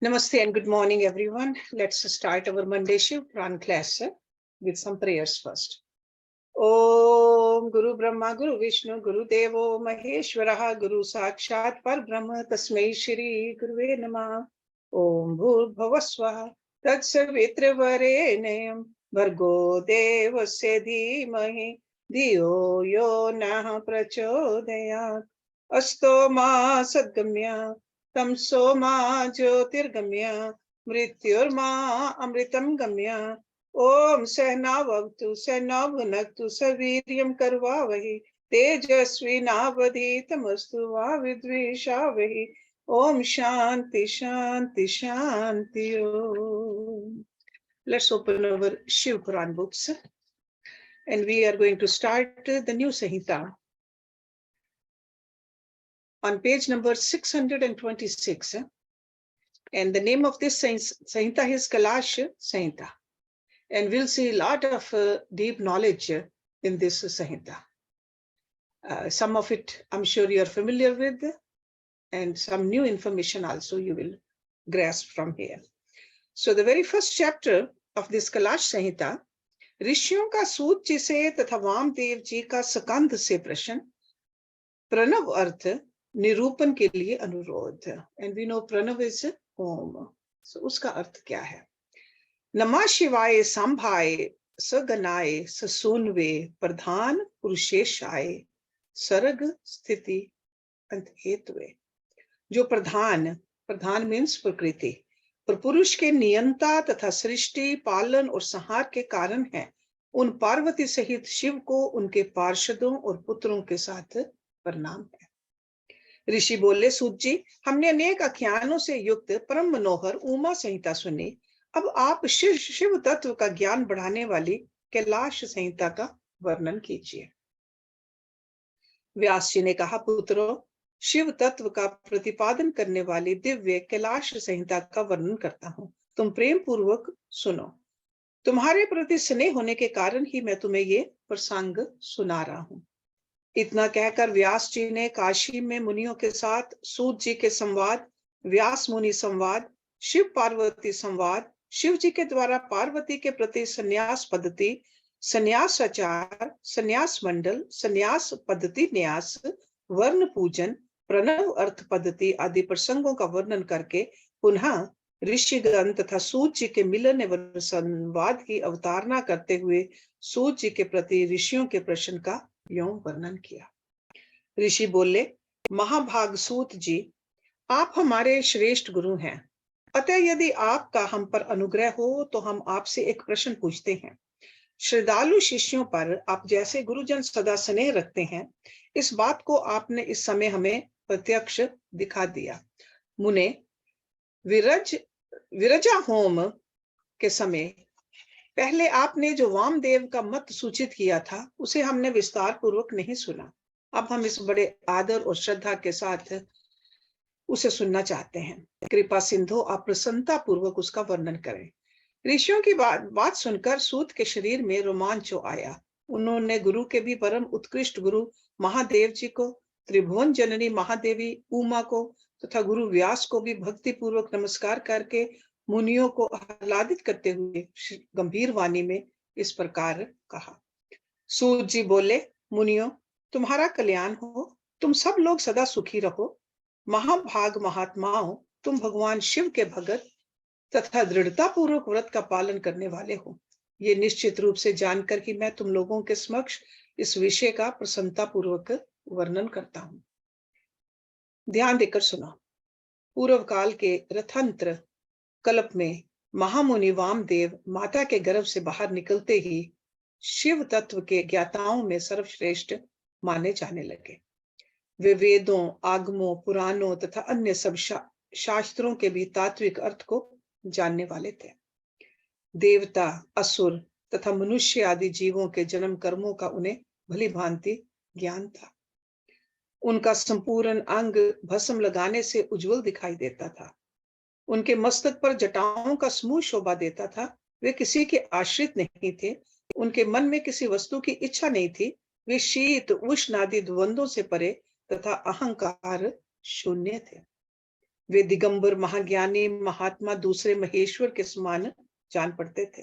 Namaste and good morning, everyone. Let's start our Monday Shiv Puran class with some prayers first. Om Guru Brahma Guru Vishnu Guru Devo Maheshwaraha Guru Sakshat Parbrahma Tasmai Shri Guruve Namah. Om Bhur Bhavaswaha Tat Savitra Varenayam Bhargo Devasya Dhimahi Dhiyo Yo Nah Prachodayat Asto Ma Sadgamya तमसो मा ज्योतिर्गम्य मृत्युर्मा अमृतं गम्य ओम सहनावतु सहना भुनक्तु सवीर्यं करवावहि तेजस्विनावधीतमस्तु मा विद्विषावहि ओम शांति शांति Shanti Om. Let's open our Shiv Puran books and we are going to start the new Samhita on page number 626, and the name of this Samhita is Kailash Samhita, and we'll see a lot of deep knowledge in this Samhita. Some of it I'm sure you're familiar with, and some new information also you will grasp from here. So the very first chapter of this Kailash Samhita, ऋषियों का सूत जी से तथा वामदेव जी का सकंद से प्रश्न, प्रणव अर्थ निरूपण के लिए अनुरोध. And we know Pranav is Om. So उसका अर्थ क्या है? नमः शिवाय संभाय सगनाय ससूनवे प्रधान पुरुषेशाय सर्ग स्थिति अंत हेतुवे. जो प्रधान मीन्स प्रकृति, पर पुरुष के नियंता तथा सृष्टि पालन और संहार के कारण है, उन पार्वती सहित शिव को उनके पार्षदों और पुत्रों के साथ प्रणाम है. ऋषि बोले, सूत जी, हमने अनेक आख्यानों से युक्त परम मनोहर उमा संहिता सुनी. अब आप शिव तत्व का ज्ञान बढ़ाने वाली कैलाश संहिता का वर्णन कीजिए. व्यास जी ने कहा, पुत्रों, शिव तत्व का प्रतिपादन करने वाली दिव्य कैलाश संहिता का वर्णन करता हूं. तुम प्रेम पूर्वक सुनो. तुम्हारे प्रति स्नेह होने के कारण ही मैं तुम्हें ये प्रसंग सुना रहा हूं. इतना कहकर व्यास जी ने काशी में मुनियों के साथ सूत जी के संवाद, व्यास मुनि संवाद, शिव पार्वती संवाद, शिव जी के द्वारा पार्वती के प्रति संन्यास पद्धति, संन्यास आचार, संन्यास मंडल, संन्यास पद्धति न्यास, वर्ण पूजन, प्रणव अर्थ पद्धति आदि प्रसंगों का वर्णन करके पुनः ऋषिगण तथा सूत जी के मिलन एवं संवाद की अवतारणा करते हुए सूत जी के प्रति ऋषियों के प्रश्न का यों वर्णन किया. ऋषि बोले, महाभाग सूत जी, आप हमारे श्रेष्ठ गुरु हैं. अतः यदि आपका हम पर अनुग्रह हो तो हम आपसे एक प्रश्न पूछते हैं. श्रद्धालु शिष्यों पर आप जैसे गुरुजन सदा स्नेह रखते हैं, इस बात को आपने इस समय हमें प्रत्यक्ष दिखा दिया. मुने, विरजा होम के समय पहले आपने जो वामदेव का मत सूचित किया था, उसे हमने विस्तार पूर्वक नहीं सुना. अब हम इस बड़े आदर और श्रद्धा के साथ उसे सुनना चाहते हैं. कृपा सिंधु, आप प्रसन्नता पूर्वक उसका वर्णन करें. ऋषियों की बात सुनकर सूत के शरीर में रोमांच आया. उन्होंने गुरु के भी परम उत्कृष्ट गुरु महादेव जी को, त्रिभुवन जननी महादेवी उमा को तथा गुरु व्यास को भी भक्ति पूर्वक नमस्कार करके मुनियों को आह्लादित करते हुए गंभीर वाणी में इस प्रकार कहा. सूत जी बोले, मुनियों, तुम्हारा कल्याण हो. तुम सब लोग सदा सुखी रहो. महाभाग महात्माओं, तुम भगवान शिव के भगत तथा दृढ़ता पूर्वक व्रत का पालन करने वाले हो. ये निश्चित रूप से जानकर कि मैं तुम लोगों के समक्ष इस विषय का प्रसन्नता पूर्वक वर्णन करता हूं. ध्यान देकर सुनो. पूर्व काल के रथंत्र कल्प में महामुनि वामदेव माता के गर्भ से बाहर निकलते ही शिव तत्व के ज्ञाताओं में सर्वश्रेष्ठ माने जाने लगे. वे वेदों, आगमों, पुराणों तथा अन्य सब शास्त्रों के भी तात्विक अर्थ को जानने वाले थे. देवता, असुर तथा मनुष्य आदि जीवों के जन्म कर्मों का उन्हें भली भांति ज्ञान था. उनका संपूर्ण अंग भस्म लगाने से उज्जवल दिखाई देता था. उनके मस्तक पर जटाओं का समूह शोभा देता था. वे किसी के आश्रित नहीं थे. उनके मन में किसी वस्तु की इच्छा नहीं थी. वे शीत उष्ण आदि द्वंद्वों से परे तथा अहंकार शून्य थे. वे दिगंबर महाज्ञानी महात्मा दूसरे महेश्वर के समान जान पड़ते थे।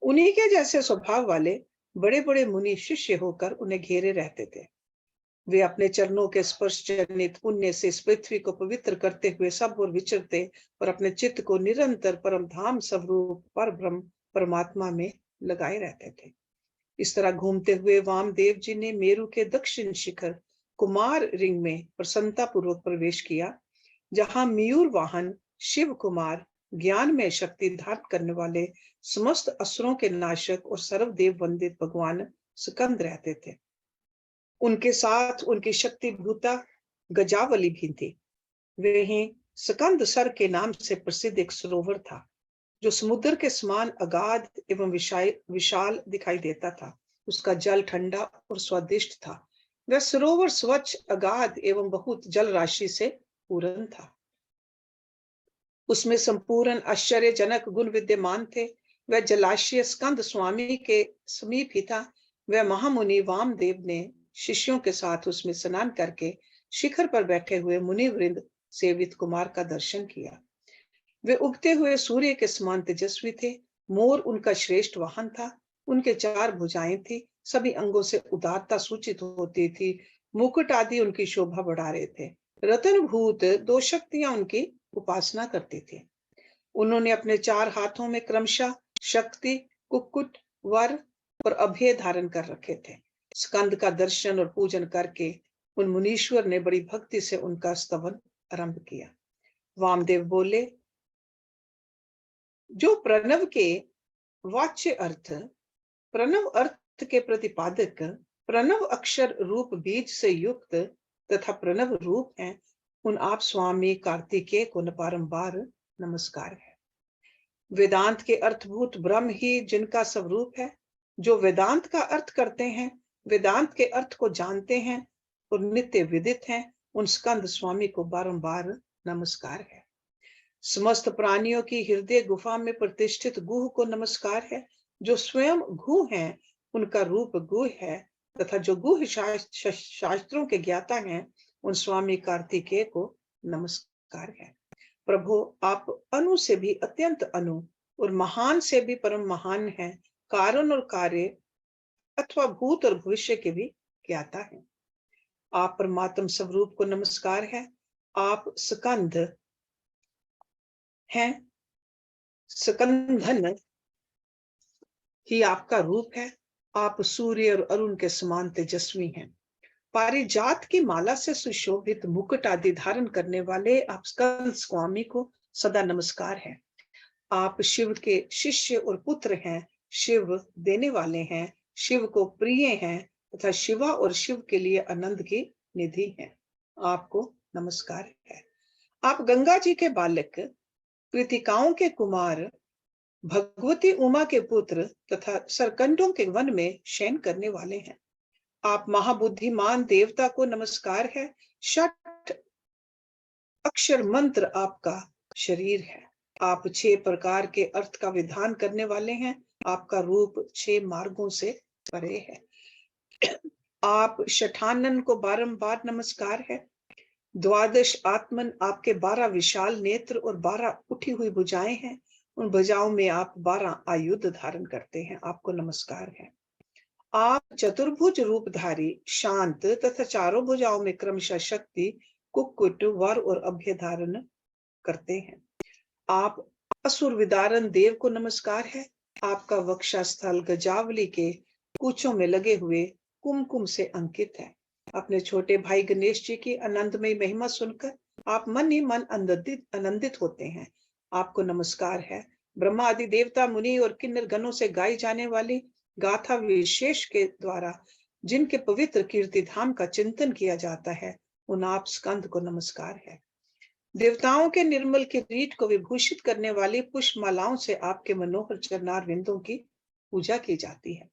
उन्हीं के जैसे स्वभाव वाले बड़े बड़े मुनि शिष्य होकर उन्हें घेरे रहते थे। वे अपने चरणों के स्पर्श जनित पुण्य से इस पृथ्वी को पवित्र करते हुए सब और विचरते और अपने चित्त को निरंतर परम धाम स्वरूप पर ब्रह्म परमात्मा में लगाए रहते थे। इस तरह घूमते हुए वामदेव जी ने मेरु के दक्षिण शिखर कुमार रिंग में प्रसन्नता पूर्वक प्रवेश किया, जहां मयूर वाहन शिव कुमार ज्ञान में शक्ति धारण करने वाले समस्त असुरों के नाशक और सर्वदेव वंदित भगवान स्कंद रहते थे। उनके साथ उनकी शक्ति भूता गजावली भी थी। वहीं स्कंद सर के नाम से प्रसिद्ध एक सरोवर था, जो समुद्र के समान अगाध एवं विशाल दिखाई देता था। उसका जल ठंडा और स्वादिष्ट था। वह सरोवर स्वच्छ, अगाध एवं बहुत जल राशि से पूर्ण था। उसमें संपूर्ण आश्चर्यजनक गुण विद्यमान थे। वह जलाशय स्कंद स्वामी के समीप ही था। वह महामुनि वामदेव ने शिष्यों के साथ उसमें स्नान करके शिखर पर बैठे हुए मुनि वृंद सेवित कुमार का दर्शन किया। वे उगते हुए सूर्य के समान तेजस्वी थे। मोर उनका श्रेष्ठ वाहन था। उनके 4 भुजाएं थी। सभी अंगों से उदारता सूचित होती थी। मुकुट आदि उनकी शोभा बढ़ा रहे थे। रतन भूत 2 शक्तियां उनकी उपासना करती थी। उन्होंने अपने 4 हाथों में क्रमशः शक्ति, कुक्कुट, वर और अभय धारण कर रखे थे। स्कंद का दर्शन और पूजन करके उन मुनीश्वर ने बड़ी भक्ति से उनका स्तवन आरंभ किया। वामदेव बोले, जो प्रणव के वाच्य अर्थ, प्रणव अर्थ के प्रतिपादक, प्रणव अक्षर रूप बीज से युक्त तथा प्रणव रूप हैं, उन आप स्वामी कार्तिकेय को बारंबार नमस्कार है। वेदांत के अर्थभूत ब्रह्म ही जिनका स्वरूप है, जो वेदांत का अर्थ करते हैं, वेदांत के अर्थ को जानते हैं और नित्य विदित हैं, उन स्कंद स्वामी को बारंबार नमस्कार है। समस्त प्राणियों की हृदय गुफा में प्रतिष्ठित गुह को नमस्कार है। जो स्वयं गुह हैं, उनका रूप गुह है तथा जो गुह शास्त्रों के ज्ञाता हैं, उन स्वामी कार्तिकेय को नमस्कार है। प्रभु, आप अनु से भी अत्यंत अनु और महान से भी परम महान हैं। कारण और कार्य अथवा भूत और भविष्य के भी ज्ञाता हैं। आप परमात्म स्वरूप को नमस्कार है। आप स्कंद हैं। स्कंदन ही आपका रूप है। आप सूर्य और अरुण के समान तेजस्वी हैं। पारिजात की माला से सुशोभित मुकुट आदि धारण करने वाले आप स्कंद स्वामी को सदा नमस्कार है। आप शिव के शिष्य और पुत्र हैं। शिव देने वाले हैं, शिव को प्रिय हैं तथा शिवा और शिव के लिए आनंद की निधि हैं। आपको नमस्कार है। आप गंगा जी के बालक, कृतिकाओं के कुमार, भगवती उमा के पुत्र तथा सरकंडों के वन में शयन करने वाले हैं। आप महाबुद्धिमान देवता को नमस्कार है। 6 अक्षर मंत्र आपका शरीर है। आप 6 प्रकार के अर्थ का विधान करने वाले हैं। आपका रूप 6 मार्गों से परे है। आप शठानन को बारंबार नमस्कार है। 12 आत्मन आपके 12 विशाल नेत्र और 12 उठी हुई भुजाएं हैं। उन भुजाओं में आप 12 आयुध धारण करते हैं। आपको नमस्कार है। आप चतुर्भुज रूपधारी, शांत तथा चारों भुजाओं में क्रमशः शक्ति, कुक्कुट, वर और अभय धारण करते हैं। आप असुर विदारण देव को नमस्कार है। आपका वक्षस्थल गजावली के कूचों में लगे हुए कुमकुम से अंकित है। अपने छोटे भाई गणेश जी की आनंदमय महिमा सुनकर आप मन ही मन आनंदित होते हैं। आपको नमस्कार है। ब्रह्मा आदि देवता, मुनि और किन्नर गणों से गाई जाने वाली गाथा विशेष के द्वारा जिनके पवित्र कीर्ति धाम का चिंतन किया जाता है, उन आप स्कंद को नमस्कार है। देवताओं के निर्मल किरीट को विभूषित करने वाली पुष्पमालाओं से आपके मनोहर चरणार विंदों की पूजा की जाती है।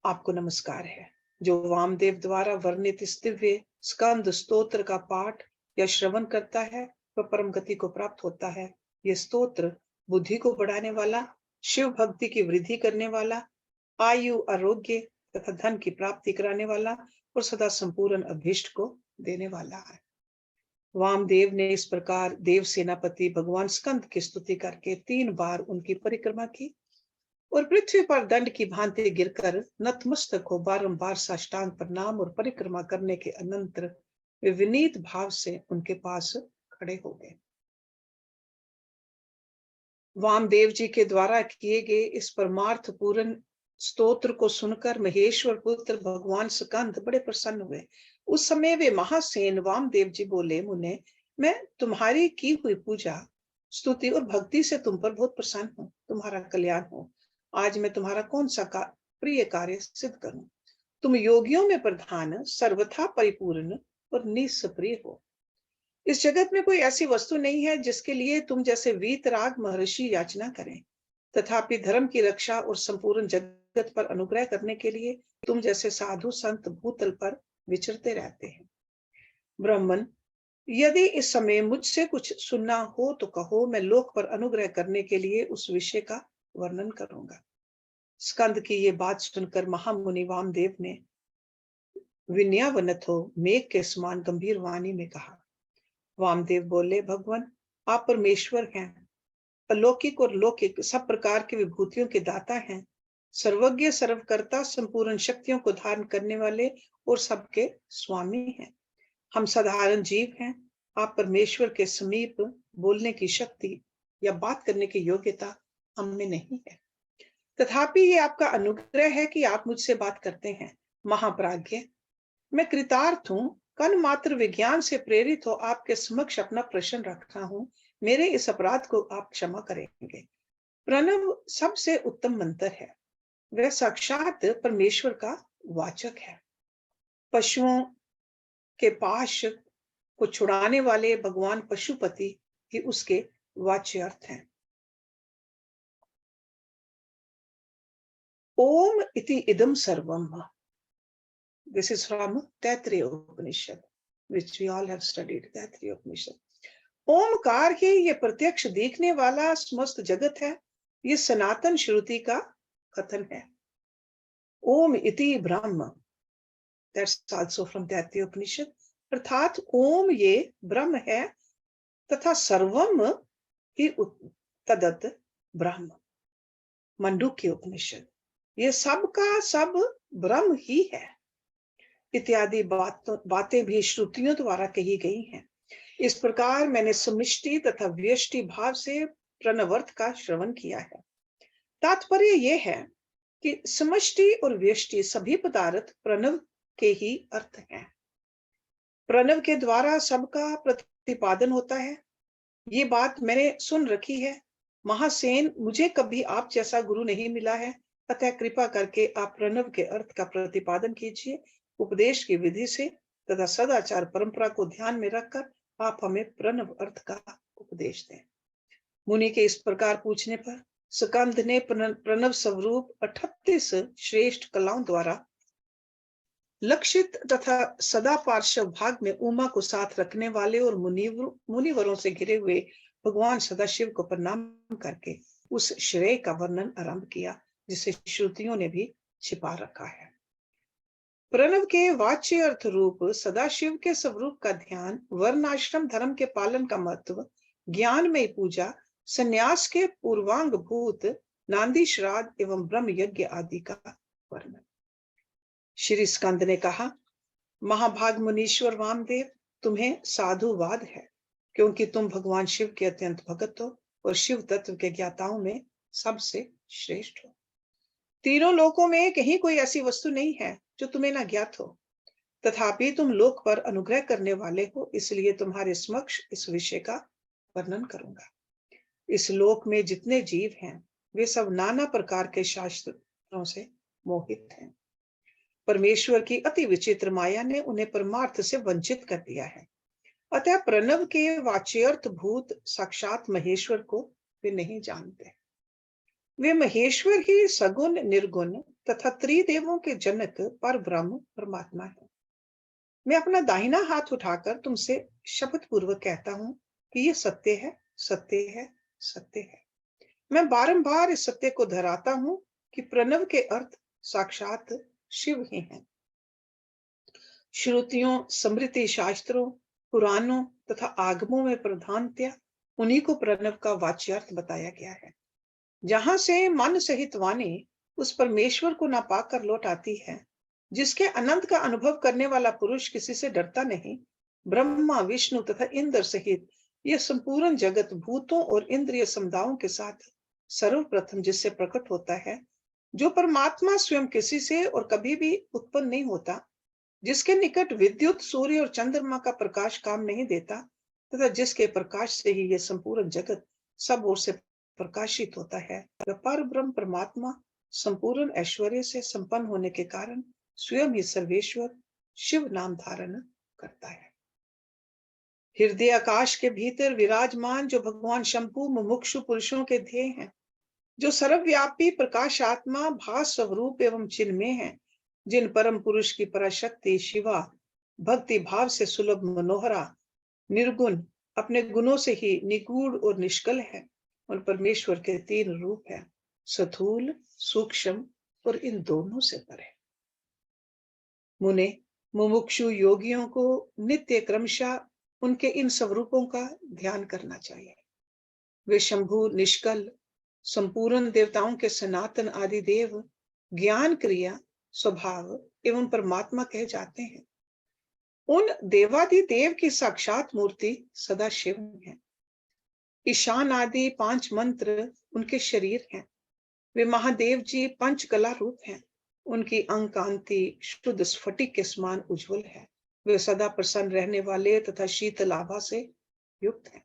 आपको नमस्कार है। जो वामदेव द्वारा वर्णित इस दिव्य स्कंद स्तोत्र का पाठ या श्रवण करता है, वह परम गति को प्राप्त होता है। यह स्तोत्र बुद्धि को बढ़ाने वाला, शिव भक्ति की वृद्धि करने वाला, आयु, आरोग्य तथा धन की प्राप्ति कराने वाला और सदा संपूर्ण अभीष्ट को देने वाला है। वामदेव ने इस प्रकार देव सेनापति भगवान स्कंद की स्तुति करके 3 बार उनकी परिक्रमा की और पृथ्वी पर दंड की भांति गिरकर नतमस्तक हो बारंबार साष्टांग प्रणाम और परिक्रमा करने के अनंतर वे विनीत भाव से उनके पास खड़े हो गए। वामदेव जी के द्वारा किए गए इस परमार्थ पूर्ण स्तोत्र को सुनकर महेश्वर पुत्र भगवान स्कंद बड़े प्रसन्न हुए। उस समय वे महासेन वामदेव जी बोले, मुने, मैं तुम्हारी की हुई पूजा स्तुति और भक्ति से तुम पर बहुत प्रसन्न हूँ। तुम्हारा कल्याण हो। आज मैं तुम्हारा कौन सा प्रिय कार्य सिद्ध करूं। तुम योगियों में प्रधान, सर्वथा परिपूर्ण और निष्प्रिय हो। इस जगत में कोई ऐसी वस्तु नहीं है जिसके लिए तुम जैसे वीतराग महर्षि याचना करें। तथापि धर्म की रक्षा और संपूर्ण जगत पर अनुग्रह करने के लिए तुम जैसे साधु संत भूतल पर विचरते रहते हैं। ब्राह्मण, यदि इस समय मुझसे कुछ सुनना हो तो कहो, मैं लोक पर अनुग्रह करने के लिए उस विषय का वर्णन करूंगा। स्कंद की ये बात सुनकर महामुनि वामदेव ने विनयावनत हो मेघ के समान गंभीर वाणी में कहा। वामदेव बोले, भगवान, आप परमेश्वर हैं, अलौकिक और लौकिक सब प्रकार की विभूतियों के दाता हैं, सर्वज्ञ सर्वकर्ता, संपूर्ण शक्तियों को धारण करने वाले और सबके स्वामी हैं। हम साधारण जीव हैं। आप परमेश्वर के समीप बोलने की शक्ति या बात करने की योग्यता हमें नहीं है। तथापि ये आपका अनुग्रह है कि आप मुझसे बात करते हैं। महाप्राज्ञ, मैं कृतार्थ हूं। कण मात्र विज्ञान से प्रेरित हो आपके समक्ष अपना प्रश्न रखा हूं। मेरे इस अपराध को आप क्षमा करेंगे। प्रणव सबसे उत्तम मंत्र है। वह साक्षात परमेश्वर का वाचक है। पशुओं के पाश को छुड़ाने वाले भगवान पशुपति ही उसके वाच्य अर्थ हैं। ओम इति इदम सर्वम। This is from Taittiriya Upanishad, which we all have studied. Taittiriya Upanishad. Omkar ही ये प्रत्यक्ष देखने वाला समस्त जगत है। ये सनातन श्रुति का कथन है। ओम इति ब्रह्म, that's also from Taittiriya Upanishad. अर्थात ओम ये ब्रह्म है तथा सर्वम ही तदत ब्रह्म। मंडूक्य उपनिषद, ये सब का सब ब्रह्म ही है इत्यादि बातें भी श्रुतियों द्वारा कही गई हैं। इस प्रकार मैंने समिष्टि तथा व्यष्टि भाव से प्रणवर्त का श्रवण किया है। तात्पर्य यह है कि समष्टि और व्यष्टि सभी पदार्थ प्रणव के ही अर्थ हैं। प्रणव के द्वारा सबका प्रतिपादन होता है। ये बात मैंने सुन रखी है। महासेन, मुझे कभी आप जैसा गुरु नहीं मिला है, अतः कृपा करके आप प्रणव के अर्थ का प्रतिपादन कीजिए। उपदेश की विधि से तथा सदाचार परंपरा को ध्यान में रखकर आप हमें प्रणव अर्थ का उपदेश दें। मुनि के इस प्रकार पूछने पर स्कंद ने प्रणव स्वरूप 38 श्रेष्ठ कलाओं द्वारा लक्षित तथा सदा पार्श्व भाग में उमा को साथ रखने वाले और मुनिवरों से घिरे हुए भगवान सदाशिव को प्रणाम करके उस श्रेय का वर्णन आरंभ किया जिसे श्रुतियों ने भी छिपा रखा है। प्रणव के वाच्य अर्थ रूप सदाशिव के स्वरूप का ध्यान, वर्णाश्रम धर्म के पालन का महत्व, ज्ञान में पूजा, संन्यास के पूर्वांग भूत, नांदी श्राद्ध एवं ब्रह्म यज्ञ आदि का वर्णन। श्री स्कंद ने कहा, महाभाग मुनीश्वर वामदेव, तुम्हें साधुवाद है, क्योंकि तुम भगवान शिव के अत्यंत भगत हो और शिव तत्व के ज्ञाताओं में सबसे श्रेष्ठ हो। तीनों लोकों में कहीं कोई ऐसी वस्तु नहीं है जो तुम्हें न ज्ञात हो। तथापि तुम लोक पर अनुग्रह करने वाले हो, इसलिए तुम्हारे समक्ष इस विषय का वर्णन करूंगा। इस लोक में जितने जीव हैं वे सब नाना प्रकार के शास्त्रों से मोहित हैं। परमेश्वर की अति विचित्र माया ने उन्हें परमार्थ से वंचित कर दिया है। अतः प्रणव के वाच्यर्थ भूत साक्षात महेश्वर को वे नहीं जानते। वे महेश्वर ही सगुण निर्गुण तथा त्रिदेवों के जनक पर ब्रह्म परमात्मा है। मैं अपना दाहिना हाथ उठाकर तुमसे शपथ पूर्वक कहता हूं कि यह सत्य है, सत्य है, सत्य है। मैं बारंबार इस सत्य को दोहराता हूं कि प्रणव के अर्थ साक्षात शिव ही हैं। श्रुतियों, स्मृति शास्त्रों, पुराणों तथा आगमों में प्रधानतया उन्हीं को प्रणव का वाच्यार्थ बताया गया है। जहां से मन सहित वाणी उस परमेश्वर को ना पाकर लौट आती है, जिसके अनंत का अनुभव करने वाला पुरुष किसी से डरता नहीं। ब्रह्मा, विष्णु तथा इंद्र सहित यह संपूर्ण जगत भूतों और इंद्रिय समुदायों के साथ सर्वप्रथम जिससे प्रकट होता है, जो परमात्मा स्वयं किसी से और कभी भी उत्पन्न नहीं होता, जिसके निकट विद्युत, सूर्य और चंद्रमा का प्रकाश काम नहीं देता, तथा जिसके प्रकाश से ही यह संपूर्ण जगत सब ओर से प्रकाशित होता है। पर ब्रह्म परमात्मा संपूर्ण ऐश्वर्य से संपन्न होने के कारण स्वयं ही सर्वेश्वर शिव नाम धारण करता है। हृदय आकाश के भीतर विराजमान जो भगवान शंभु मुमुक्षु पुरुषों के ध्येय हैं, जो सर्वव्यापी प्रकाश आत्मा भास स्वरूप एवं चिन्मय है, जिन परम पुरुष की पराशक्ति शिवा भक्ति भाव से सुलभ मनोहरा निर्गुण अपने गुणों से ही निगूढ़ और निष्कल है। और परमेश्वर के तीन रूप है, स्थूल, सूक्ष्म और इन दोनों से परे। मुने मुमुक्षु योगियों को नित्य क्रमशः उनके इन स्वरूपों का ध्यान करना चाहिए। वे शंभु, निष्कल, संपूर्ण देवताओं के सनातन आदि देव, ज्ञान, क्रिया, स्वभाव एवं परमात्मा कहे जाते हैं। उन देवादि देव की साक्षात मूर्ति सदा शिव है। ईशान आदि 5 मंत्र उनके शरीर हैं। वे महादेव जी पंच कला रूप हैं। उनकी अंग कांति शुद्ध स्फटिक के समान उज्जवल है। वे सदा प्रसन्न रहने वाले तथा शीतल आभा से युक्त हैं।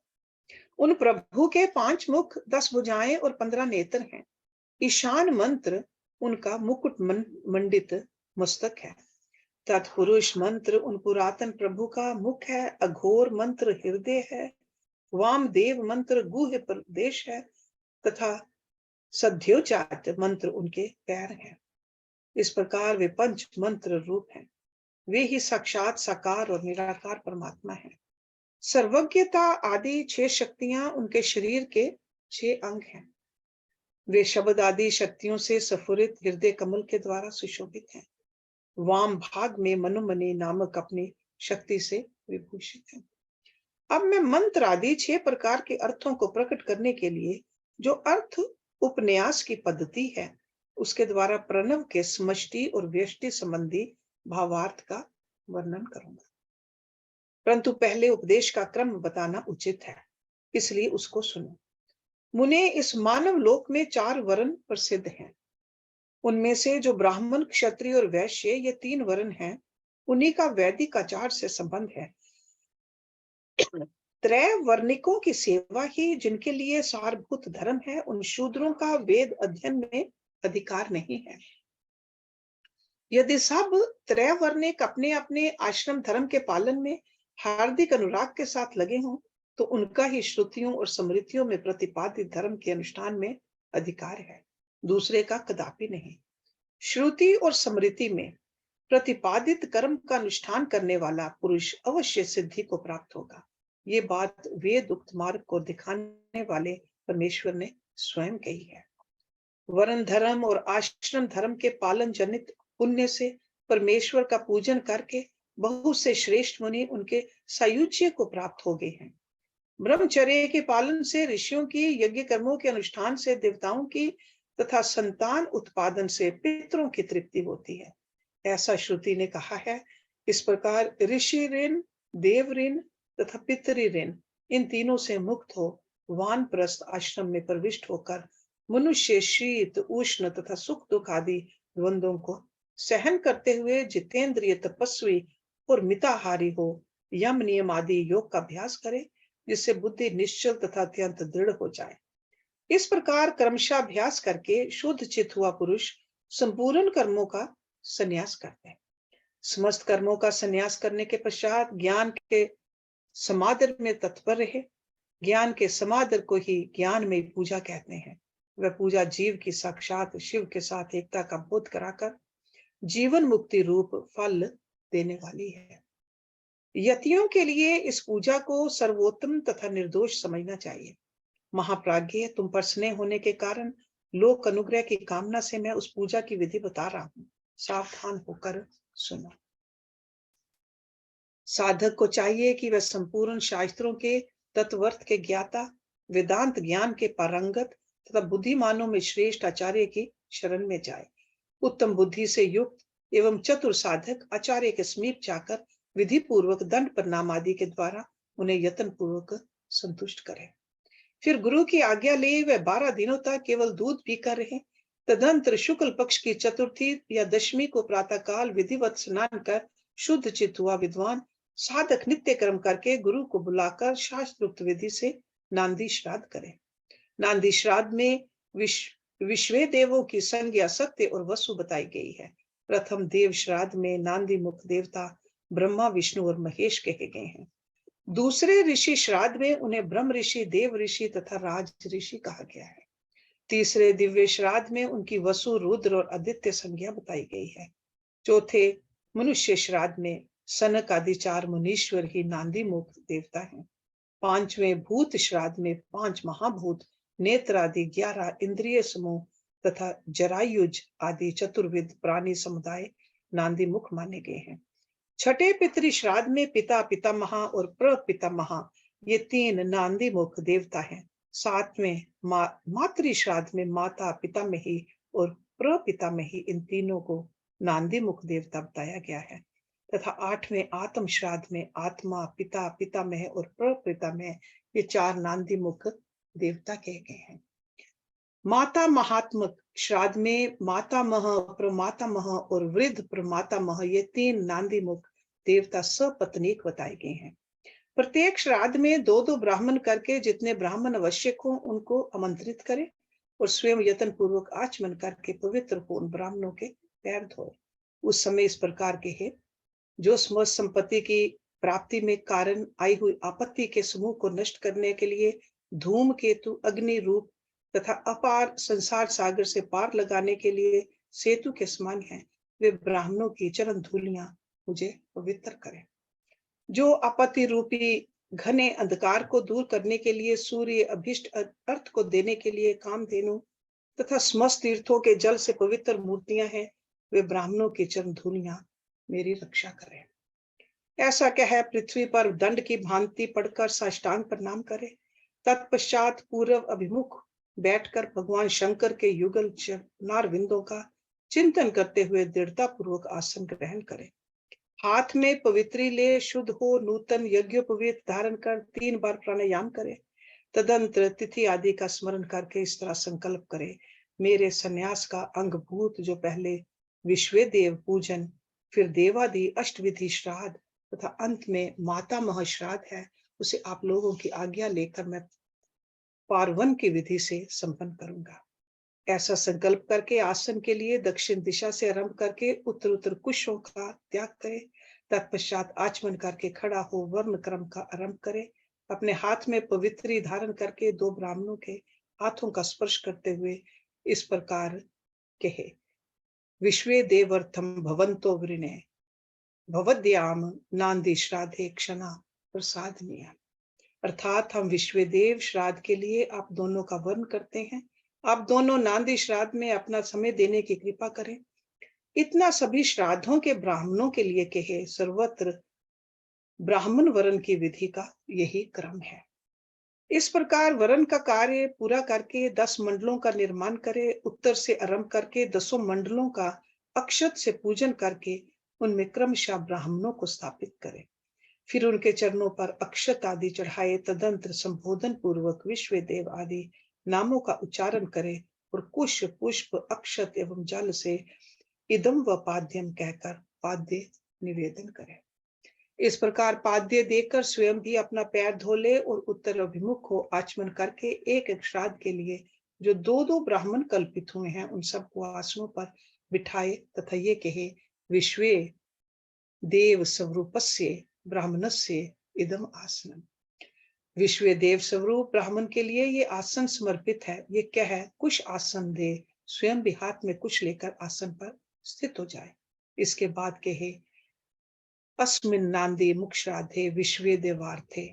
उन प्रभु के 5 मुख, 10 भुजाएं और 15 नेत्र हैं। ईशान मंत्र उनका मुकुट मंडित मस्तक है। तत्पुरुष मंत्र उन पुरातन प्रभु का मुख है। अघोर मंत्र हृदय है। वामदेव मंत्र गुह्य प्रदेश है तथा सध्योचात मंत्र उनके पैर हैं। इस प्रकार वे पंच मंत्र रूप हैं। वे ही साक्षात साकार और निराकार परमात्मा है। सर्वज्ञता आदि 6 शक्तियां उनके शरीर के 6 अंग हैं। वे शब्द आदि शक्तियों से सफुरित हृदय कमल के द्वारा सुशोभित हैं। वाम भाग में मनुमनी नामक अपनी शक्ति से विभूषित है। अब मैं मंत्र आदि 6 प्रकार के अर्थों को प्रकट करने के लिए जो अर्थ उपन्यास की पद्धति है, उसके द्वारा प्रणव के समष्टि और व्यष्टि संबंधी भावार्थ का वर्णन करूंगा। परंतु पहले उपदेश का क्रम बताना उचित है, इसलिए उसको सुनो। मुने, इस मानव लोक में 4 वर्ण प्रसिद्ध हैं। उनमें से जो ब्राह्मण, क्षत्रिय और वैश्य ये 3 वर्ण हैं, उन्हीं का वैदिक आचार से संबंध है। त्रय वर्णिकों की सेवा ही जिनके लिए सारभूत धर्म है, उन शूद्रों का वेद अध्ययन में अधिकार नहीं है। यदि सब त्रय वर्णिक अपने अपने आश्रम धर्म के पालन में हार्दिक अनुराग के साथ लगे हों, तो उनका ही श्रुतियों और स्मृतियों में प्रतिपादित धर्म के अनुष्ठान में अधिकार है, दूसरे का कदापि नहीं। श्रुति और स्मृति में प्रतिपादित कर्म का अनुष्ठान करने वाला पुरुष अवश्य सिद्धि को प्राप्त होगा। ये बात वेद उक्त मार्ग को दिखाने वाले परमेश्वर ने स्वयं कही है। वर्ण धर्म और आश्रम धर्म के पालन जनित पुण्य से परमेश्वर का पूजन करके बहुत से श्रेष्ठ मुनि उनके सायुज्य को प्राप्त हो गए हैं। ब्रह्मचर्य के पालन से ऋषियों की, यज्ञ कर्मों के अनुष्ठान से देवताओं की तथा संतान उत्पादन से पितरों की तृप्ति होती है, ऐसा श्रुति ने कहा है। इस प्रकार ऋषि ऋण, देव ऋण तथा पितरी ऋण, इन तीनों से मुक्त हो वानप्रस्थ आश्रम में प्रविष्ट होकर मनुष्य शीत, उष्ण तथा सुख दुख आदि द्वंद्वों को सहन करते हुए जितेंद्रिय, तपस्वी और मिताहारी हो यम नियम आदि योग का अभ्यास करे, जिससे बुद्धि निश्चल तथा अत्यंत दृढ़ हो जाए। इस प्रकार क्रमशः अभ्यास करके शुद्ध चित हुआ पुरुष संपूर्ण कर्मों का संन्यास करते हैं। समस्त कर्मों का संन्यास करने के पश्चात ज्ञान के समादर में तत्पर रहे। ज्ञान के समादर को ही ज्ञान में पूजा कहते हैं। वह पूजा जीव की साक्षात शिव के साथ एकता का बोध कराकर जीवन मुक्ति रूप फल देने वाली है। यतियों के लिए इस पूजा को सर्वोत्तम तथा निर्दोष समझना चाहिए। महाप्राज्ञ, तुम पर स्नेह होने के कारण लोक अनुग्रह की कामना से मैं उस पूजा की विधि बता रहा हूं, सावधान होकर सुनो। साधक को चाहिए कि वह संपूर्ण शास्त्रों के तत्वर्थ के ज्ञाता, वेदांत ज्ञान के पारंगत तथा बुद्धिमानों में श्रेष्ठ आचार्य की शरण में जाए। उत्तम बुद्धि से युक्त एवं चतुर साधक आचार्य के समीप जाकर विधि पूर्वक दंड प्रणाम आदि के द्वारा उन्हें यत्न पूर्वक संतुष्ट करे। फिर गुरु की आज्ञा ले वह 12 दिनों तक केवल दूध पीकर रहे। तदंतर शुक्ल पक्ष की चतुर्थी या दशमी को प्रातःकाल विधिवत स्नान कर शुद्ध चित्त हुआ विद्वान साधक नित्य कर्म करके गुरु को बुलाकर शास्त्रोक्त विधि से नांदी श्राद्ध करे। नांदी श्राद्ध में विश्व देवों की संज्ञा सत्य और वसु बताई गई है। प्रथम देव श्राद्ध में नांदी मुख देवता ब्रह्मा, विष्णु और महेश कहे गए हैं। दूसरे ऋषि श्राद्ध में उन्हें ब्रह्म ऋषि, देव ऋषि तथा राज ऋषि कहा गया है। तीसरे दिव्य श्राद्ध में उनकी वसु, रुद्र और आदित्य संज्ञा बताई गई है। चौथे मनुष्य श्राद्ध में सनक आदि 4 मुनीश्वर ही नांदी मुख देवता हैं। पांचवें भूत श्राद्ध में 5 महाभूत, नेत्र आदि 11 इंद्रिय समूह तथा जरायुज आदि चतुर्विध प्राणी समुदाय नांदी मुख माने गए हैं। छठे पितृ श्राद्ध में पिता, पितामह और प्रपितामह ये 3 नांदी मुख देवता हैं। सातवें मातृ श्राद्ध में माता, पितामही और प्रपितामही इन तीनों को नांदी मुख देवता बताया गया है। तथा 8वें आत्म श्राद्ध में आत्मा, पिता, पितामह और प्रपितामह ये 4 नांदी मुख देवता कहे गए हैं। माता महात्मक श्राद्ध में मातामह, प्रमातामह और वृद्ध प्रमातामह ये 3 नांदी मुख देवता सपत्नीक बताए गए हैं। प्रत्येक श्राद्ध में 2-2 ब्राह्मण करके जितने ब्राह्मण आवश्यक हो उनको आमंत्रित करें और स्वयं यत्न पूर्वक आचमन करके पवित्र हो उन ब्राह्मणों के पैर धोए। उस समय इस प्रकार के है जो समस्त संपत्ति की प्राप्ति में कारण आई हुई आपत्ति के समूह को नष्ट करने के लिए धूम केतु, अग्नि रूप तथा अपार संसार सागर से पार लगाने के लिए सेतु के समान हैं, वे ब्राह्मणों की चरण धूलियां मुझे पवित्र करें। जो आपत्ति रूपी घने अंधकार को दूर करने के लिए सूर्य, अभिष्ट अर्थ को देने के लिए कामधेनु तथा समस्त तीर्थों के जल से पवित्र मूर्तियां हैं, वे ब्राह्मणों की चरण धूलियां मेरी रक्षा करें। ऐसा कह पृथ्वी पर दंड की भांति पड़कर साष्टांग प्रणाम करे। तत्पश्चात पूर्व अभिमुख बैठकर भगवान शंकर के युगल चरणार विंदों का चिंतन करते हुए दृढ़ता पूर्वक आसन ग्रहण करे। हाथ में पवित्री ले शुद्ध हो नूतन यज्ञोपवीत धारण कर 3 बार प्राणायाम करे। तदंतर तिथि आदि का स्मरण करके इस तरह संकल्प करे, मेरे संन्यास का अंगभूत जो पहले विश्व देव पूजन, फिर देवादि अष्टविधि श्राद्ध तथा अंत में माता मह श्राद्ध है, उसे आप लोगों की आज्ञा लेकर मैं पार्वन की विधि से संपन्न करूंगा। ऐसा संकल्प करके आसन के लिए दक्षिण दिशा से आरंभ करके उत्तर उत्तर कुशों का त्याग करे। तत्पश्चात आचमन करके खड़ा हो वर्ण क्रम का आरंभ करे। अपने हाथ में पवित्री धारण करके 2 ब्राह्मणों के हाथों का स्पर्श करते हुए इस प्रकार कहे, विश्वे देवर्थम भवंतो वृणे भवद्याम नांदी श्राद्धे क्षणा प्रसादनीय। अर्थात हम विश्व देव श्राद्ध के लिए आप दोनों का वर्ण करते हैं। आप दोनों नांदी श्राद्ध में अपना समय देने की कृपा करें। इतना सभी श्राद्धों के ब्राह्मणों के लिए कहे, सर्वत्र ब्राह्मण वरण की विधि का यही क्रम है। इस प्रकार वरण का कार्य पूरा करके 10 मंडलों का निर्माण करे। उत्तर से आरंभ करके 10 मंडलों का अक्षत से पूजन करके उनमें क्रमशः ब्राह्मणों को स्थापित करे। फिर उनके चरणों पर अक्षत आदि चढ़ाए। तदंतर संबोधन पूर्वक विश्व देव आदि नामों का उच्चारण करे और कुश, पुष्प, अक्षत एवं जल से इदम व पाद्यम कहकर पाद्य निवेदन करे। इस प्रकार पाद्य देकर स्वयं भी अपना पैर धो ले और उत्तर अभिमुख हो आचमन करके एक एक श्राद्ध के लिए जो 2-2 ब्राह्मण कल्पित हुए हैं उन सबको आसनों पर बिठाए तथा ये कहे, विश्वे देव स्वरूपस्य ब्राह्मणस्य इदम आसनम। विश्व देव स्वरूप ब्राह्मण के लिए ये आसन समर्पित है। ये क्या है, कुछ आसन दे, स्वयं भी हाथ में कुछ लेकर आसन पर स्थित हो जाए। इसके बाद कहे, अस्मिन् नांदी मुख श्राद्धे विश्वे देवार्थे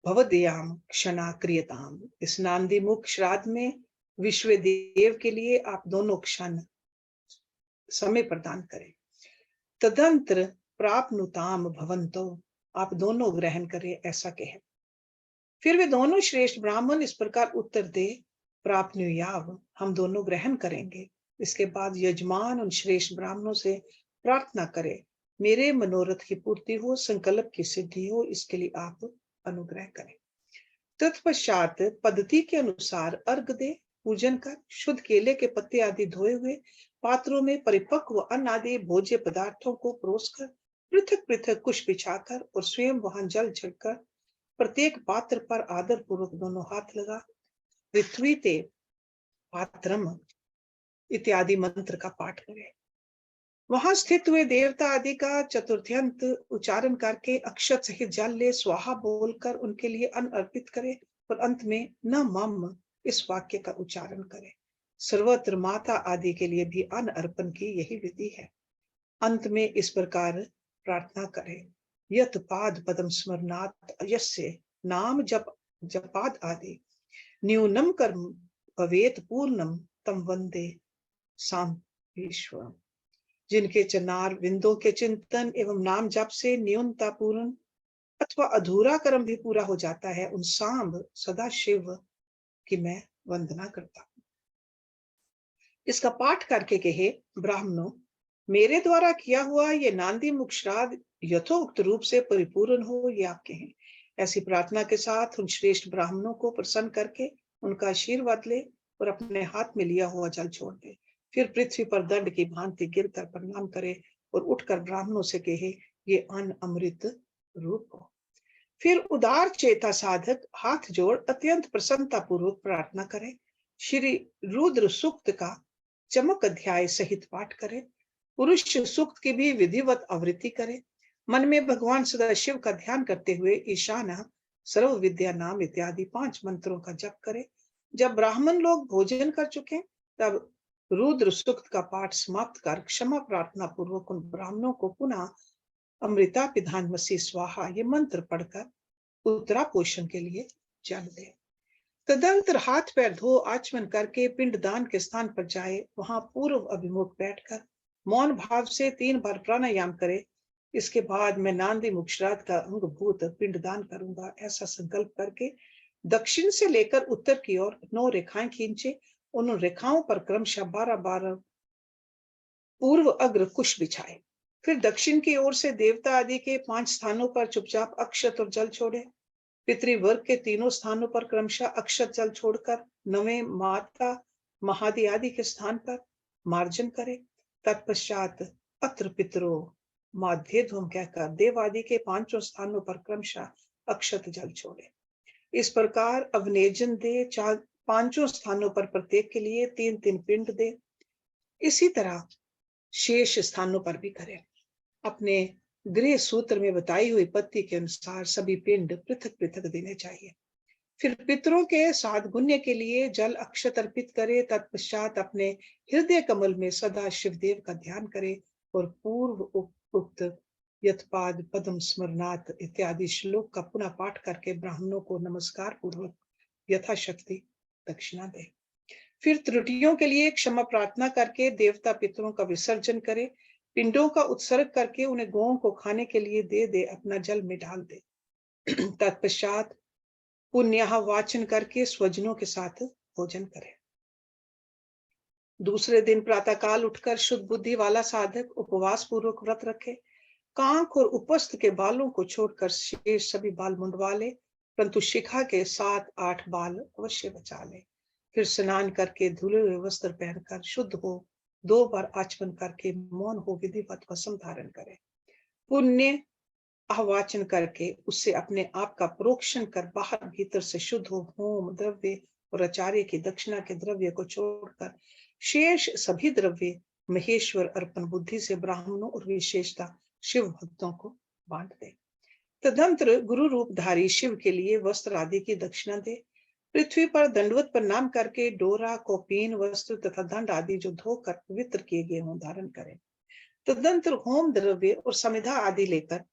भवदयाम क्षणा क्रियताम। इस नांदी मुख श्राद्ध में विश्व देव के लिए आप दोनों क्षण समय प्रदान करें। तदंतर प्राप्नुताम भवंतो, आप दोनों ग्रहण करें, ऐसा कहे। फिर वे दोनों श्रेष्ठ ब्राह्मण इस प्रकार उत्तर दे, प्राप्नुयाव, हम दोनों ग्रहण करेंगे। इसके बाद यजमान उन श्रेष्ठ ब्राह्मणों से प्रार्थना करे, मेरे मनोरथ की पूर्ति हो, संकल्प की सिद्धि हो, इसके लिए आप अनुग्रह करें। तत्पश्चात पद्धति के अनुसार अर्घ दे, पूजन कर शुद्ध केले के पत्ते आदि धोए हुए पात्रों में परिपक्व अन्न आदि भोज्य पदार्थों को परोसकर पृथक पृथक कुश बिछाकर और स्वयं वहां जल छिड़कर प्रत्येक पात्र पर आदर पूर्वक दोनों हाथ लगा पृथ्वी ते पात्रम इत्यादि मंत्र का पाठ करे। वहां स्थित हुए देवता आदि का चतुर्थ्यंत उच्चारण करके अक्षत सहित जल ले स्वाहा बोलकर उनके लिए अन्न अर्पित करे और अंत में न मम इस वाक्य का उच्चारण करे। सर्वत्र माता आदि के लिए भी अन्न अर्पण की यही विधि है। अंत में इस प्रकार प्रार्थना करे, यत पाद पदम स्मरणात् यस्य नाम जपाद आदि न्यूनम कर्म भवेत पूर्णम तम वंदे सांबेश्वरम। जिनके चनार बिंदों के चिंतन एवं नाम जप से न्यूनता पूर्ण अथवा अधूरा कर्म भी पूरा हो जाता है, उन सांब सदा शिव की मैं वंदना करता हूं। इसका पाठ करके कहे, ब्राह्मणों, मेरे द्वारा किया हुआ ये नांदी मुख श्राद्ध यथोक्त रूप से परिपूर्ण हो, ये आप कहें। ऐसी प्रार्थना के साथ उन श्रेष्ठ ब्राह्मणों को प्रसन्न करके उनका आशीर्वाद ले और अपने हाथ में लिया हुआ जल छोड़ दे। फिर पृथ्वी पर दंड की भांति गिरकर प्रणाम करे और उठकर ब्राह्मणों से कहे, ये अन्न अमृत रूप हो। फिर उदार चेता साधक हाथ जोड़ अत्यंत प्रसन्नता पूर्वक प्रार्थना करे। श्री रुद्र सूक्त का चमक अध्याय सहित पाठ करे। पुरुष सूक्त की भी विधिवत आवृत्ति करे। मन में भगवान सदाशिव का ध्यान करते हुए ईशाना सर्व विद्या नाम इत्यादि 5 मंत्रों का जप करे। जब ब्राह्मण लोग भोजन कर चुके तब रुद्र सूक्त का पाठ समाप्त कर क्षमा प्रार्थना पूर्वक उन ब्राह्मणों को पुनः अमृता पिधान मसी स्वाहा ये मंत्र पढ़कर उत्तरा पोषण के लिए जल दे। तदंतर हाथ पैर धो आचमन करके पिंड दान के स्थान पर जाए। वहां पूर्व अभिमुख बैठकर मौन भाव से 3 बार प्राणायाम करे। इसके बाद मैं नांदी मुख श्राद्ध का अंगभूत पिंड दान करूंगा, ऐसा संकल्प करके दक्षिण से लेकर उत्तर की ओर 9 रेखाएं खींचे। उन रेखाओं पर क्रमशः 12-12 पूर्व अग्र कुश बिछाए। फिर दक्षिण की ओर से देवता आदि के 5 स्थानों पर चुपचाप अक्षत और जल छोड़े। पितृवर्ग के 3 स्थानों पर क्रमशः अक्षत जल छोड़कर 9वें माता महादि आदि के स्थान पर मार्जन करे। तत्पश्चात अत्र पितरो माध्य ध्वम कहकर देव आदि के 5 स्थानों पर क्रमशः अक्षत जल छोड़े। इस प्रकार अवनेजन दे 5 स्थानों पर प्रत्येक के लिए 3-3 पिंड दे। इसी तरह शेष स्थानों पर भी करें। अपने गृह सूत्र में बताई हुई पत्ती के अनुसार सभी पिंड पृथक पृथक देने चाहिए। फिर पितरों के साधगुण्य के लिए जल अक्षत अर्पित करे। तत्पश्चात अपने हृदय कमल में सदा शिवदेव का ध्यान करे और पूर्व उक्त यत्पाद पद्म स्मरणात् इत्यादि श्लोक का पुनः पाठ करके ब्राह्मणों को नमस्कार पूर्वक यथाशक्ति दक्षिणा दे। फिर त्रुटियों के लिए क्षमा प्रार्थना करके देवता पितरों का विसर्जन करे। पिंडों का उत्सर्ग करके उन्हें गौओं को खाने के लिए दे अपना जल में डाल दे। तत्पश्चात पुण्य वाचन करके स्वजनों के साथ भोजन करे। दूसरे दिन प्रातःकाल उठकर शुद्ध बुद्धि वाला साधक उपवास पूर्वक व्रत रखे। कांख और उपस्थ के बालों को छोड़कर शेष सभी बाल मुंडवा ले, परंतु शिखा के 7-8 बाल अवश्य बचा ले। फिर स्नान करके धुले हुए वस्त्र पहनकर शुद्ध हो 2 बार आचमन करके मौन हो विधिवत वस्त्र धारण करे। पुण्य आवाचन करके उससे अपने आप का प्रोक्षण कर बाहर भीतर से शुद्ध हो। होम द्रव्य और आचार्य की दक्षिणा के द्रव्य को छोड़कर शेष सभी द्रव्य महेश्वर अर्पण बुद्धि से ब्राह्मणों और विशेषता शिव भक्तों को बांट दे। तदंतर गुरु रूपधारी शिव के लिए वस्त्र आदि की दक्षिणा दे। पृथ्वी पर दंडवत प्रणाम करके डोरा कौपीन वस्त्र तथा दंड आदि जो धोकर पवित्र किए गए हों धारण करें। तदंतर होम द्रव्य और समिधा आदि लेकर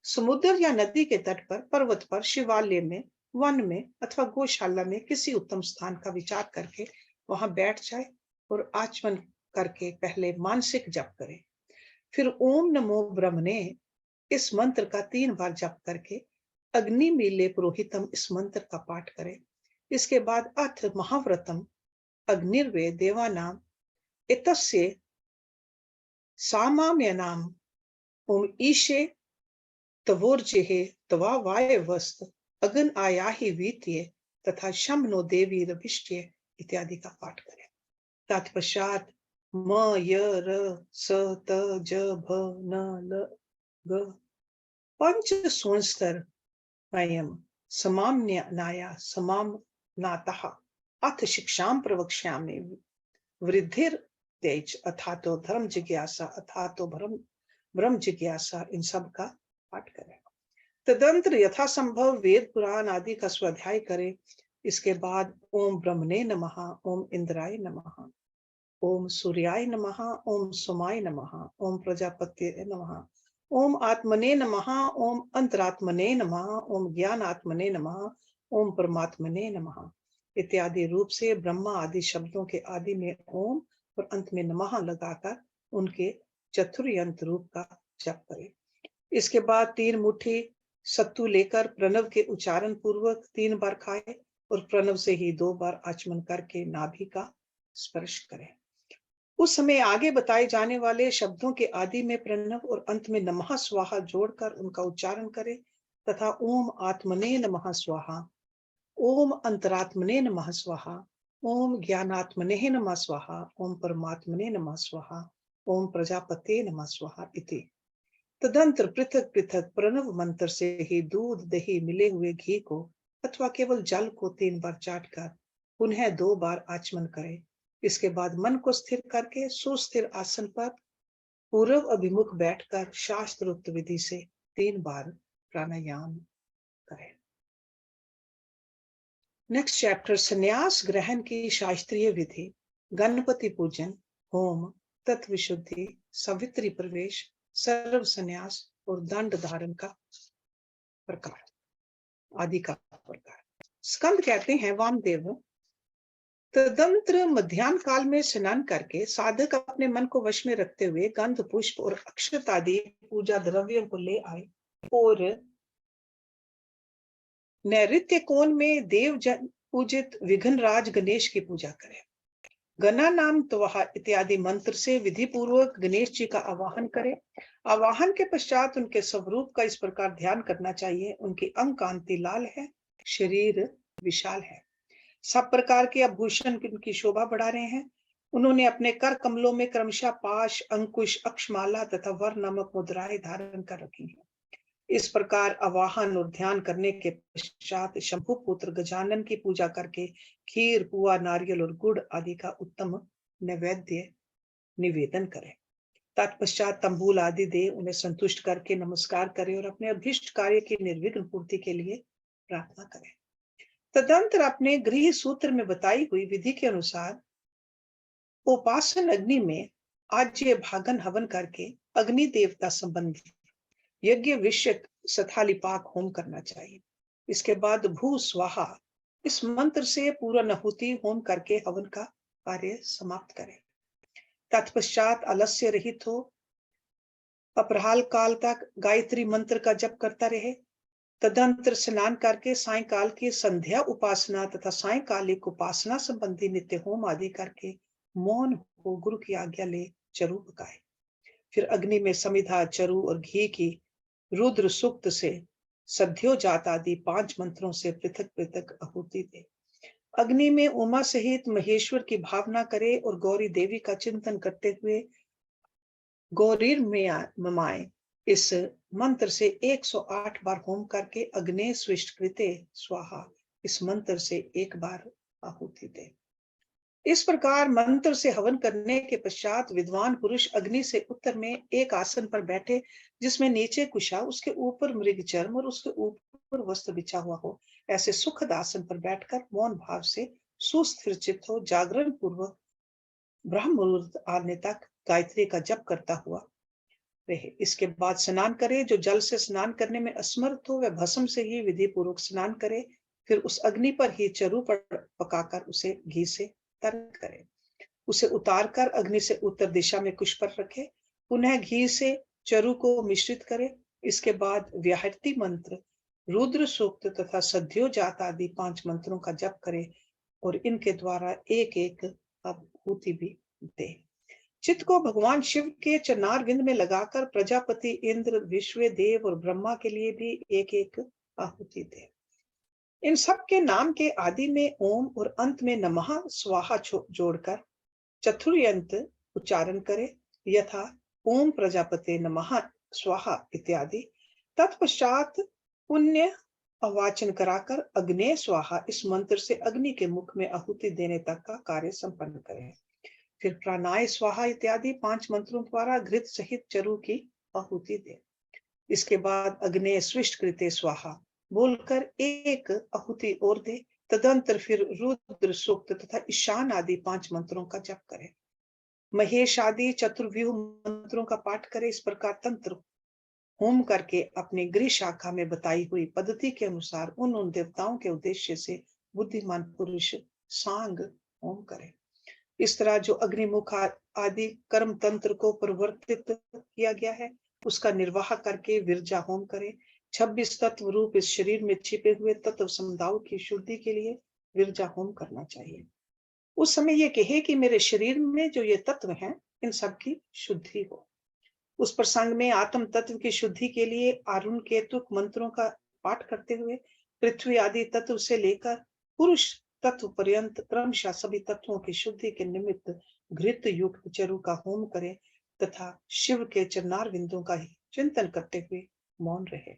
समुद्र या नदी के तट पर, पर्वत पर, शिवालय में, वन में अथवा गौशाला में किसी उत्तम स्थान का विचार करके वहां बैठ जाए और आचमन करके पहले मानसिक जप करे। फिर ओम नमो ब्रह्मणे इस मंत्र का 3 बार जप करके अग्नि मीले पुरोहितम इस मंत्र का पाठ करें। इसके बाद अथ महाव्रतम अग्निर्वे देवानाम एतस्य सामाम्यनाम ओम ईशे तवोर्जेहे तवा वायवस्त अगन आयाहि वीत्ये तथा शमनो देवी रविष्ट्ये इत्यादि का पाठ करें। तत्पश्चात म य र स त ज भ न ल ग पंच संस्तर वयम समाम्नाया समाम्नातः अथ शिक्षां प्रवक्ष्यामि वृद्धिर तेज अथा तो धर्म जिज्ञासा अथा तो ब्रह्म जिज्ञासा इन सब का पाठ करें। तदंतर यथासंभव वेद पुराण आदि का स्वाध्याय करें। इसके बाद ओम ब्रह्मणे नमः, ओम इंद्राय नमः, ओम सूर्याय नमः, ओम सोमाय नमः, ओम प्रजापतये नमः, ओम आत्मने नमः, ओम अंतरात्मने नमः, ओम ज्ञानात्मने नमः, ओम परमात्मने नमः इत्यादि रूप से ब्रह्मा आदि शब्दों के आदि में ओम और अंत में नमः लगाकर उनके चतुर्यंत रूप का जप करें। इसके बाद 3 मुट्ठी सत्तू लेकर प्रणव के उच्चारण पूर्वक 3 बार खाए और प्रणव से ही 2 बार आचमन करके नाभि का स्पर्श करें। उस समय आगे बताए जाने वाले शब्दों के आदि में प्रणव और अंत में नमः स्वाहा जोड़कर उनका उच्चारण करें तथा ओम आत्मने नमः स्वाहा, ओम अंतरात्मने नमः स्वाहा, ओम ज्ञानात्मने नमः स्वाहा, ओम परमात्मने नमः स्वाहा, ओम प्रजापते नमः स्वाहा इति। तदंतर पृथक पृथक प्रणव मंत्र से ही दूध दही मिले हुए घी को अथवा केवल जल को 3 बार चाटकर पुनः 2 बार आचमन करें। इसके बाद मन को स्थिर करके सुस्थिर आसन पर पूर्व अभिमुख बैठकर शास्त्रोक्त विधि से 3 बार प्राणायाम करें। नेक्स्ट चैप्टर संन्यास ग्रहण की शास्त्रीय विधि, गणपति पूजन, होम, तत्विशुद्धि, सवित्री प्रवेश, सर्व संन्यास और दंड धारण का प्रकार आदि का प्रकार। स्कंद कहते हैं वामदेव तदंतर मध्याह्न काल में स्नान करके साधक अपने मन को वश में रखते हुए गंध पुष्प और अक्षत आदि पूजा द्रव्यों को ले आए और नैऋत्य कोण में देव जन पूजित विघ्नराज गणेश की पूजा करें। गणा नाम त्वहा इत्यादि मंत्र से विधि पूर्वक गणेश जी का आवाहन करें। आवाहन के पश्चात उनके स्वरूप का इस प्रकार ध्यान करना चाहिए। उनकी अंग कांति लाल है, शरीर विशाल है, सब प्रकार के आभूषण उनकी शोभा बढ़ा रहे हैं। उन्होंने अपने कर कमलों में क्रमशः पाश, अंकुश, अक्षमाला तथा वर नामक मुद्राएं धारण कर रखी हैं। इस प्रकार आवाहन और ध्यान करने के पश्चात शंभु पुत्र गजानन की पूजा करके खीर, पुआ, नारियल और गुड़ आदि का उत्तम नैवेद्य निवेदन करें। तत्पश्चात तंबूल आदि दे उन्हें संतुष्ट करके नमस्कार करें और अपने अभीष्ट कार्य की निर्विघ्न पूर्ति के लिए प्रार्थना करें। तदंतर अपने गृह सूत्र में बताई हुई विधि के अनुसार उपासन अग्नि में आज्य भागन हवन करके अग्नि देवता संबंधी यज्ञ विषयक सथालिपाक होम करना चाहिए। इसके बाद भू स्वाहा इस मंत्र से पूर्णाहुति होम करके हवन का कार्य समाप्त करें। तत्पश्चात आलस्य रहित हो अपराह्न काल तक गायत्री मंत्र का जप करता रहे। तदंतर स्नान करके सायंकाल की संध्या उपासना तथा सायंकालिक उपासना संबंधी नित्य होम आदि करके मौन हो गुरु की आज्ञा ले चरु पकाए। फिर अग्नि में समिधा, चरु और घी की रुद्र सूक्त से सध्योजात आदि 5 मंत्रों से पृथक पृथक आहुति दे। अग्नि में उमा सहित महेश्वर की भावना करे और गौरी देवी का चिंतन करते हुए गौरीर ममाए इस मंत्र से 108 बार होम करके अग्ने स्विष्टकृते स्वाहा इस मंत्र से 1 बार आहुति दे। इस प्रकार मंत्र से हवन करने के पश्चात विद्वान पुरुष अग्नि से उत्तर में एक आसन पर बैठे जिसमें नीचे कुशा, उसके ऊपर मृग चर्म और उसके ऊपर वस्त्र बिछा हुआ हो। ऐसे सुखद आसन पर बैठकर मौन भाव से सुस्थिर चित्त हो जागरण पूर्वक ब्रह्म मुहूर्त आने तक गायत्री का जप करता हुआ रहे। इसके बाद स्नान करे। जो जल से स्नान करने में असमर्थ हो वह भस्म से ही विधि पूर्वक स्नान करे। फिर उस अग्नि पर ही चरु पकाकर उसे घी से तर्क करे। उसे उतारकर अग्नि से उत्तर दिशा में कुश पर रखे। पुनः घी से चरु को मिश्रित करे इसके बाद व्याहृति मंत्र, रुद्र सूक्त तथा सद्योजात आदि 5 मंत्रों का जप करें और इनके द्वारा एक एक आहुति भी दे। चित्त को भगवान शिव के चरणार विंद में लगाकर प्रजापति, इंद्र, विश्व देव और ब्रह्मा के लिए भी एक एक आहुति दे। इन सब के नाम के आदि में ओम और अंत में नमः स्वाहा जोड़कर चतुर्यंत उच्चारण करे, यथा ओम प्रजापते नमः स्वाहा इत्यादि। तत्पश्चात पुण्य अवाचन कराकर अग्ने स्वाहा इस मंत्र से अग्नि के मुख में आहुति देने तक का कार्य संपन्न करें। फिर प्राणाय स्वाहा इत्यादि 5 मंत्रों द्वारा घृत सहित चरु की आहुति दे। इसके बाद अग्ने स्विष्ट कृते स्वाहा बोलकर एक आहुति और दे। तदंतर फिर रुद्र सूक्त तथा ईशान आदि 5 मंत्रों का जप करें। महेश आदि चतुर्व्यूह मंत्रों का पाठ करें। इस प्रकार तंत्र होम करके अपने गृह शाखा में बताई हुई पद्धति के अनुसार उन देवताओं के उद्देश्य से बुद्धिमान पुरुष सांग होम करे। इस तरह जो अग्निमुख आदि कर्म तंत्र को परिवर्तित किया गया है, उसका निर्वाह करके विरजा होम करे। 26 तत्व रूप इस शरीर में छिपे हुए तत्व समुदायों की शुद्धि के लिए विरजा होम करना चाहिए। उस समय ये कहे कि मेरे शरीर में जो ये तत्व हैं, इन सब की शुद्धि हो। उस प्रसंग में आत्म तत्व की शुद्धि के लिए अरुण केतुक मंत्रों का पाठ करते हुए पृथ्वी आदि तत्व से लेकर पुरुष तत्व पर्यंत क्रमशः सभी तत्वों की शुद्धि के निमित्त घृत युक्त चरु का होम करें तथा शिव के चरणार बिंदुओं का ही चिंतन करते हुए मौन रहे।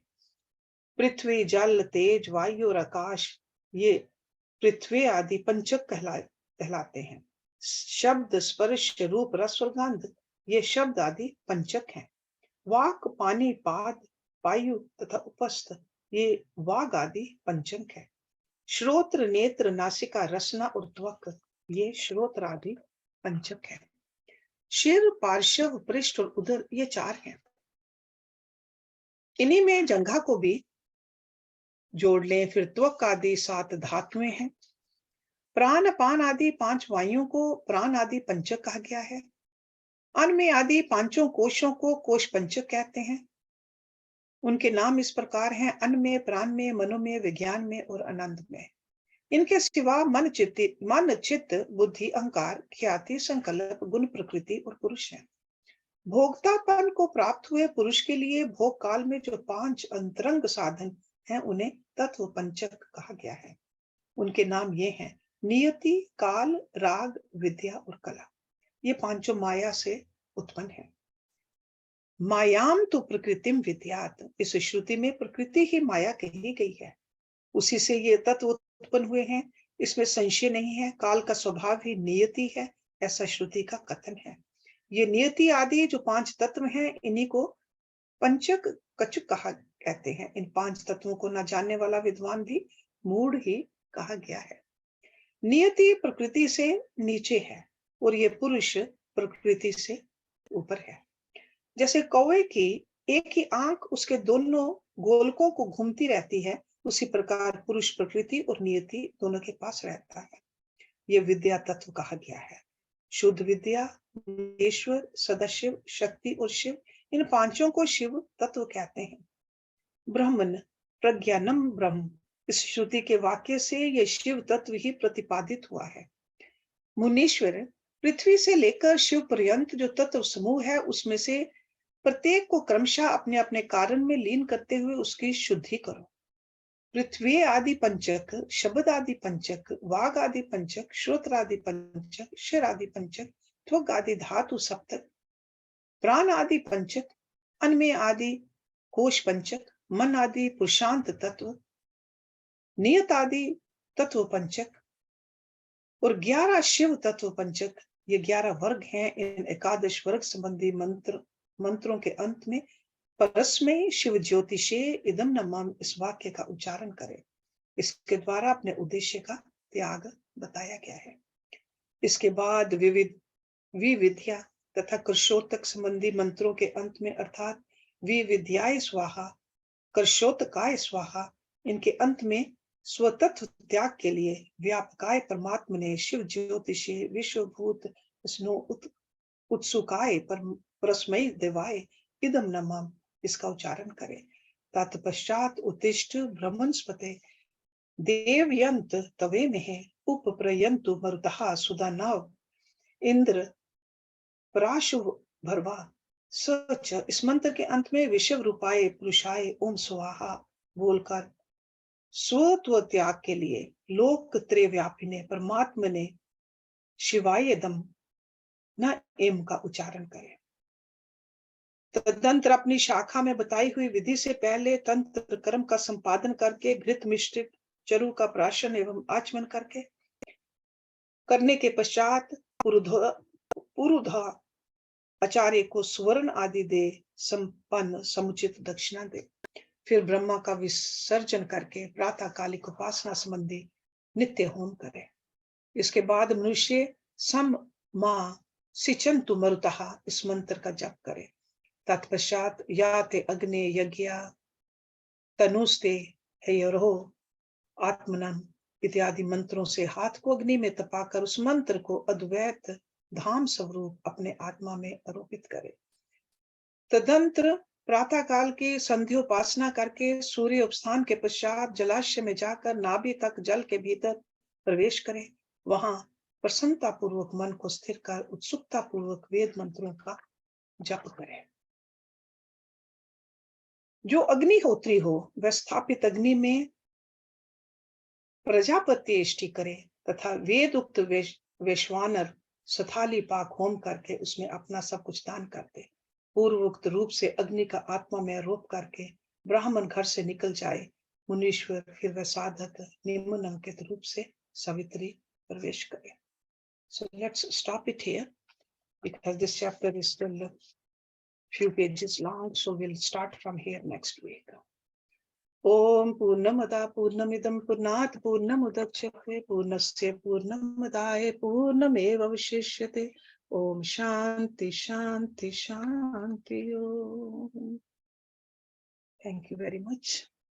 पृथ्वी, जल, तेज, वायु और आकाश ये पृथ्वी आदि पंचक कहलाते हैं। शब्द, स्पर्श, रूप, रस और गंध ये शब्द आदि पंचक हैं। वाक, पानी, पाद, वायु तथा उपस्थ ये वाग आदि पंचक है। श्रोत्र, नेत्र, नासिका, रसना और त्वक ये श्रोत्र आदि पंचक है। शिर, पार्श्व, पृष्ठ और उदर ये 4 हैं। इन्हीं में जंघा को भी जोड़ लें। फिर त्वक आदि 7 धातुएं हैं। प्राण, अपान आदि 5 वायुओं को प्राण आदि पंचक कहा गया है। अन्न में आदि 5 कोशों को कोश पंचक कहते हैं। उनके नाम इस प्रकार हैं: अन्न में, प्राण में, मनो में, विज्ञान में और आनंद में। इनके सिवा मन, चित्त, बुद्धि, अहंकार, ख्याति, संकल्प, गुण, प्रकृति और पुरुष है। भोक्तापन को प्राप्त हुए पुरुष के लिए भोग काल में जो 5 अंतरंग साधन हैं, उन्हें तत्व पंचक कहा गया है। उनके नाम ये हैं: नियति, काल, राग, विद्या और कला। ये 5 माया से उत्पन्न है। मायाम तो प्रकृतिम विद्यात, इस श्रुति में प्रकृति ही माया कही गई है। उसी से ये तत्व उत्पन्न हुए हैं, इसमें संशय नहीं है। काल का स्वभाव ही नियति है, ऐसा श्रुति का कथन है। ये नियति आदि जो 5 तत्व हैं, इन्हीं को पंचक कचुक कहा कहते हैं। इन 5 तत्वों को न जानने वाला विद्वान भी मूढ़ ही कहा गया है। नियति प्रकृति से नीचे है और ये पुरुष प्रकृति से ऊपर है। जैसे कौवे की एक ही आंख उसके दोनों गोलकों को घूमती रहती है, उसी प्रकार पुरुष प्रकृति और नियति दोनों के पास रहता है। ये विद्या तत्व कहा गया है। शुद्ध विद्या, ईश्वर, सदाशिव, शक्ति और शिव, इन 5 को शिव तत्व कहते हैं। ब्रह्मन, प्रज्ञानम ब्रह्म, इस श्रुति के वाक्य से यह शिव तत्व ही प्रतिपादित हुआ है। मुनीश्वर, पृथ्वी से लेकर शिव पर्यंत जो तत्व समूह है, उसमें से प्रत्येक को क्रमशः अपने अपने कारण में लीन करते हुए उसकी शुद्धि करो। पृथ्वी आदि पंचक, शब्द आदि पंचक, वाग आदि पंचक, श्रोत्र आदि पंचक, शिर आदि पंचक, त्वक आदि धातु सप्तक, प्राण आदि पंचक, अन्य आदि कोश पंचक, मन आदि पुरुषांत तत्व, नियत आदि तत्व पंचक और 11 शिव तत्व पंचक, ये 11 वर्ग हैं। इन 11 वर्ग संबंधी मंत्रों के अंत में परस्मय शिव ज्योतिषे इदम नमः इस वाक्य का उच्चारण करें। इसके द्वारा अपने उद्देश्य का त्याग बताया गया है। इसके बाद विविद्या तथा कृषोतक संबंधी मंत्रों के अंत में अर्थात विविद्याय स्वाहा, कृषोतकाय स्वाहा, इनके अंत में स्वतत्व त्याग के लिए व्यापकाय परमात्मा ने शिव ज्योतिषे विश्वभूत स्नो उत्सुकाय परस्मय देवाय इदम नमः इसका उच्चारण करें। तत्पश्चात उत्तिष्ठ ब्रह्मणस्पते देवयंत तवे में उपप्रयंतु मरुतः सुदानव इंद्र पराशु भरवा सच। इस मंत्र के अंत में विश्व रूपाय पुरुषाय ओम स्वाहा बोलकर स्वत्व त्याग के लिए लोक त्रय व्यापी ने परमात्मा ने शिवाय दम न एम का उच्चारण करें। तदंतर अपनी शाखा में बताई हुई विधि से पहले तंत्र कर्म का संपादन करके घृत मिश्रित चरु का प्राशन एवं आचमन करने के पश्चात पुरुधा आचार्य को स्वर्ण आदि दे संपन्न समुचित दक्षिणा दे। फिर ब्रह्मा का विसर्जन करके प्रातः कालिक उपासना संबंधी नित्य होम करे। इसके बाद मनुष्य सम मां सिचंतु मरुतः इस मंत्र का जप करे। तत्पश्चात याते अग्ने यज्ञ तनुस्ते हयोरो आत्मनम इत्यादि मंत्रों से हाथ को अग्नि में तपाकर उस मंत्र को अद्वैत धाम स्वरूप अपने आत्मा में आरोपित करे। तदंतर प्रातः काल की संध्योपासना करके सूर्य उपस्थान के पश्चात जलाशय में जाकर नाभि तक जल के भीतर प्रवेश करे। वहां प्रसन्नता पूर्वक मन को स्थिर कर उत्सुकता पूर्वक वेद मंत्रों का जप करे। जो अग्निहोत्री हो वह स्थापित अग्नि में प्रजापत्येष्टि करे तथा वेद उक्त वैश्वानर सथाली पाक होम करके उसमें अपना सब कुछ दान करते। पूर्वोक्त रूप से अग्नि का आत्मा में आरोप करके ब्राह्मण घर से निकल जाए। मुनीश्वर फिर वह साधक निम्नलिखित रूप से सावित्री प्रवेश करे। So let's stop it here because this chapter is still a few pages long, so we'll start from here next week. ओम पूर्णमदा पूर्णमिदं पूर्णात् पूर्णमुदच्यते पूर्णस्य पूर्णमदाय पूर्णमेवावशिष्यते। ओम शांति शांति शांति। ओम। Thank you very much.